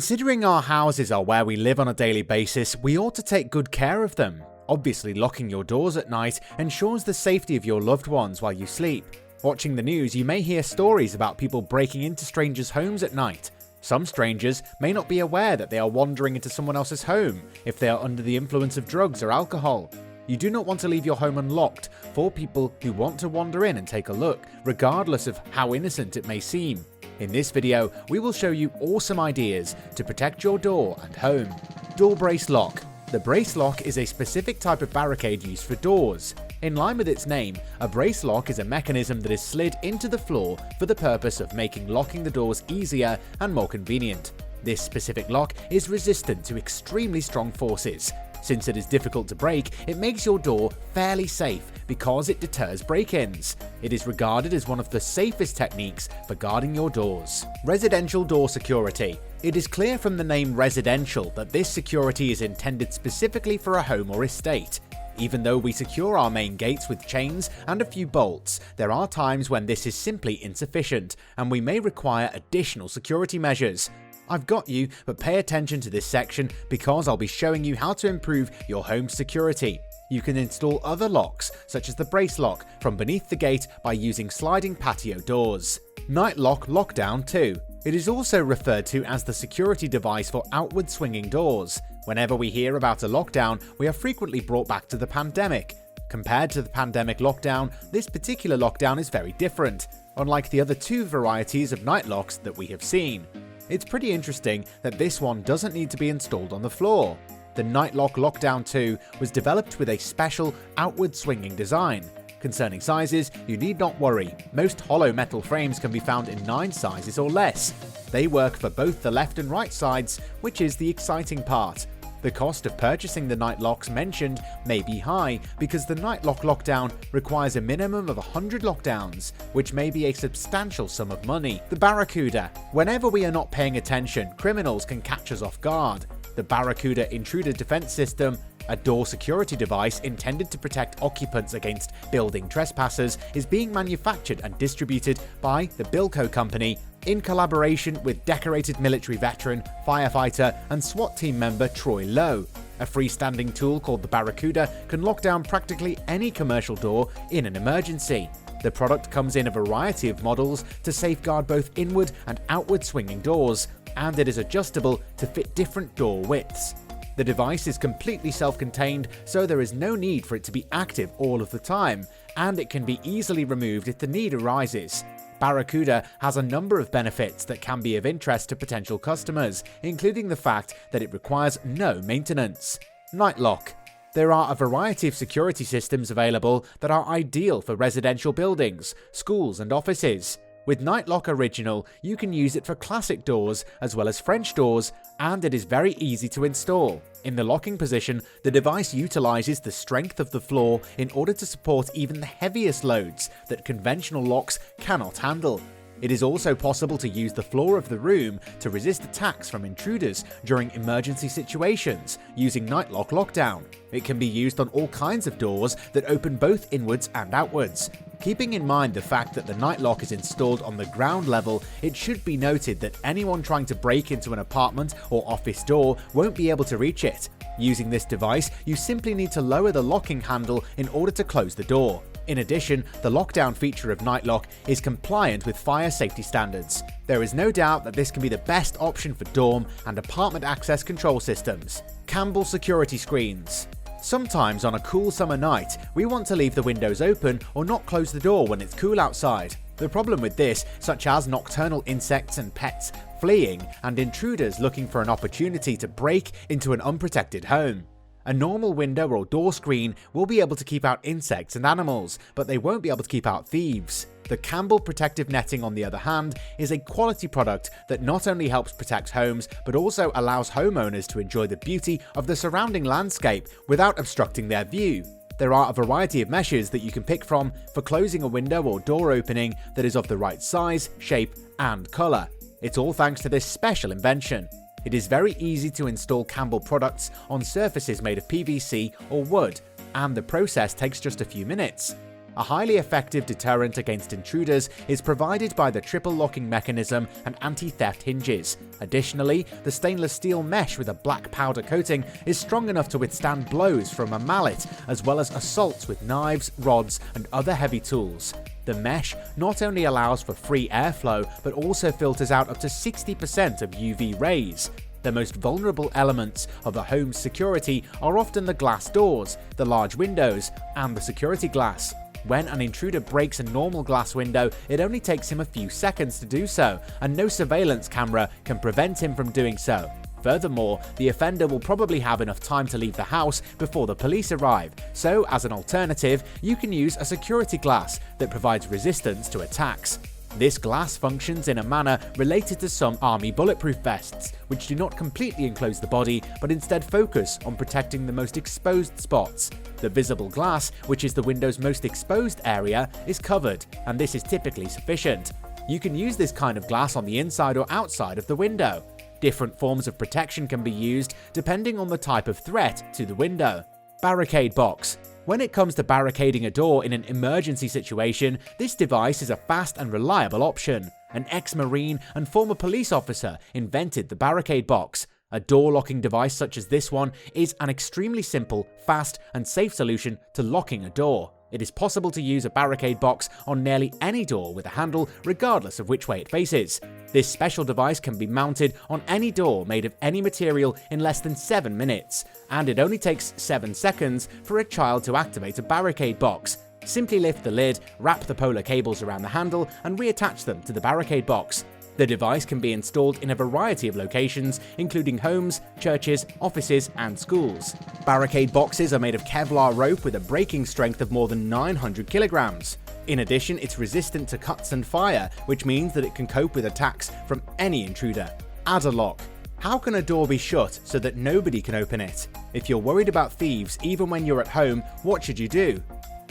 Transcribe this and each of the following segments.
Considering our houses are where we live on a daily basis, we ought to take good care of them. Obviously, locking your doors at night ensures the safety of your loved ones while you sleep. Watching the news, you may hear stories about people breaking into strangers' homes at night. Some strangers may not be aware that they are wandering into someone else's home if they are under the influence of drugs or alcohol. You do not want to leave your home unlocked for people who want to wander in and take a look, regardless of how innocent it may seem. In this video, we will show you awesome ideas to protect your door and home. Door brace lock. The brace lock is a specific type of barricade used for doors. In line with its name, a brace lock is a mechanism that is slid into the floor for the purpose of making locking the doors easier and more convenient. This specific lock is resistant to extremely strong forces. Since it is difficult to break, it makes your door fairly safe because it deters break-ins. It is regarded as one of the safest techniques for guarding your doors. Residential door security. It is clear from the name residential that this security is intended specifically for a home or estate. Even though we secure our main gates with chains and a few bolts, there are times when this is simply insufficient, and we may require additional security measures. I've got you, but pay attention to this section because I'll be showing you how to improve your home's security. You can install other locks, such as the brace lock, from beneath the gate by using sliding patio doors. Nightlock Lockdown 2. It is also referred to as the security device for outward swinging doors. Whenever we hear about a lockdown, we are frequently brought back to the pandemic. Compared to the pandemic lockdown, this particular lockdown is very different, unlike the other two varieties of nightlocks that we have seen. It's pretty interesting that this one doesn't need to be installed on the floor. The Nightlock Lockdown 2 was developed with a special outward swinging design. Concerning sizes, you need not worry. Most hollow metal frames can be found in 9 sizes or less. They work for both the left and right sides, which is the exciting part. The cost of purchasing the nightlocks mentioned may be high because the Nightlock Lockdown requires a minimum of 100 lockdowns, which may be a substantial sum of money. The Barracuda. Whenever we are not paying attention, criminals can catch us off guard. The Barracuda Intruder Defense System, a door security device intended to protect occupants against building trespassers, is being manufactured and distributed by the Bilco Company in collaboration with decorated military veteran, firefighter, and SWAT team member Troy Lowe. A freestanding tool called the Barracuda can lock down practically any commercial door in an emergency. The product comes in a variety of models to safeguard both inward and outward swinging doors, and it is adjustable to fit different door widths. The device is completely self-contained, so there is no need for it to be active all of the time, and it can be easily removed if the need arises. Barracuda has a number of benefits that can be of interest to potential customers, including the fact that it requires no maintenance. Nightlock. There are a variety of security systems available that are ideal for residential buildings, schools, and offices. With Nightlock Original, you can use it for classic doors as well as French doors, and it is very easy to install. In the locking position, the device utilizes the strength of the floor in order to support even the heaviest loads that conventional locks cannot handle. It is also possible to use the floor of the room to resist attacks from intruders during emergency situations using Nightlock Lockdown. It can be used on all kinds of doors that open both inwards and outwards. Keeping in mind the fact that the Nightlock is installed on the ground level, it should be noted that anyone trying to break into an apartment or office door won't be able to reach it. Using this device, you simply need to lower the locking handle in order to close the door. In addition, the lockdown feature of Nightlock is compliant with fire safety standards. There is no doubt that this can be the best option for dorm and apartment access control systems. Campbell security screens. Sometimes on a cool summer night, we want to leave the windows open or not close the door when it's cool outside. The problem with this, such as nocturnal insects and pets fleeing and intruders looking for an opportunity to break into an unprotected home. A normal window or door screen will be able to keep out insects and animals, but they won't be able to keep out thieves. The Campbell protective netting, on the other hand, is a quality product that not only helps protect homes, but also allows homeowners to enjoy the beauty of the surrounding landscape without obstructing their view. There are a variety of meshes that you can pick from for closing a window or door opening that is of the right size, shape, and color. It's all thanks to this special invention. It is very easy to install Campbell products on surfaces made of PVC or wood, and the process takes just a few minutes. A highly effective deterrent against intruders is provided by the triple locking mechanism and anti-theft hinges. Additionally, the stainless steel mesh with a black powder coating is strong enough to withstand blows from a mallet, as well as assaults with knives, rods, and other heavy tools. The mesh not only allows for free airflow, but also filters out up to 60% of UV rays. The most vulnerable elements of a home's security are often the glass doors, the large windows, and the security glass. When an intruder breaks a normal glass window, it only takes him a few seconds to do so, and no surveillance camera can prevent him from doing so. Furthermore, the offender will probably have enough time to leave the house before the police arrive, so as an alternative, you can use a security glass that provides resistance to attacks. This glass functions in a manner related to some army bulletproof vests, which do not completely enclose the body, but instead focus on protecting the most exposed spots. The visible glass, which is the window's most exposed area, is covered, and this is typically sufficient. You can use this kind of glass on the inside or outside of the window. Different forms of protection can be used depending on the type of threat to the window. Barricade box. When it comes to barricading a door in an emergency situation, this device is a fast and reliable option. An ex-Marine and former police officer invented the barricade box. A door-locking device such as this one is an extremely simple, fast, and safe solution to locking a door. It is possible to use a barricade box on nearly any door with a handle, regardless of which way it faces. This special device can be mounted on any door made of any material in less than 7 minutes, and it only takes 7 seconds for a child to activate a barricade box. Simply lift the lid, wrap the polar cables around the handle, and reattach them to the barricade box. The device can be installed in a variety of locations, including homes, churches, offices, and schools. Barricade boxes are made of Kevlar rope with a breaking strength of more than 900 kilograms. In addition, it's resistant to cuts and fire, which means that it can cope with attacks from any intruder. Add a lock. How can a door be shut so that nobody can open it? If you're worried about thieves even when you're at home, what should you do?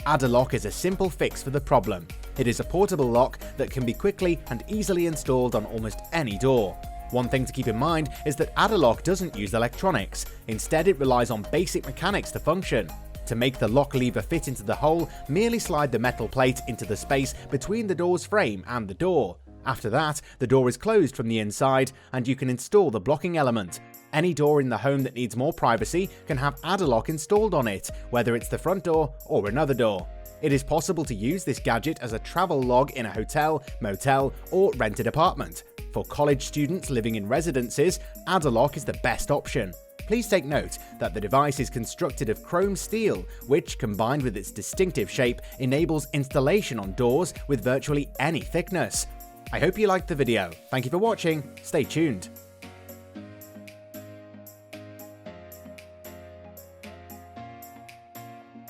Add a lock is a simple fix for the problem. It is a portable lock that can be quickly and easily installed on almost any door. One thing to keep in mind is that Add a Lock doesn't use electronics. Instead, it relies on basic mechanics to function. To make the lock lever fit into the hole, merely slide the metal plate into the space between the door's frame and the door. After that, the door is closed from the inside, and you can install the blocking element. Any door in the home that needs more privacy can have Add a Lock installed on it, whether it's the front door or another door. It is possible to use this gadget as a travel log in a hotel, motel, or rented apartment. For college students living in residences, Add a Lock is the best option. Please take note that the device is constructed of chrome steel, which, combined with its distinctive shape, enables installation on doors with virtually any thickness. I hope you liked the video. Thank you for watching. Stay tuned.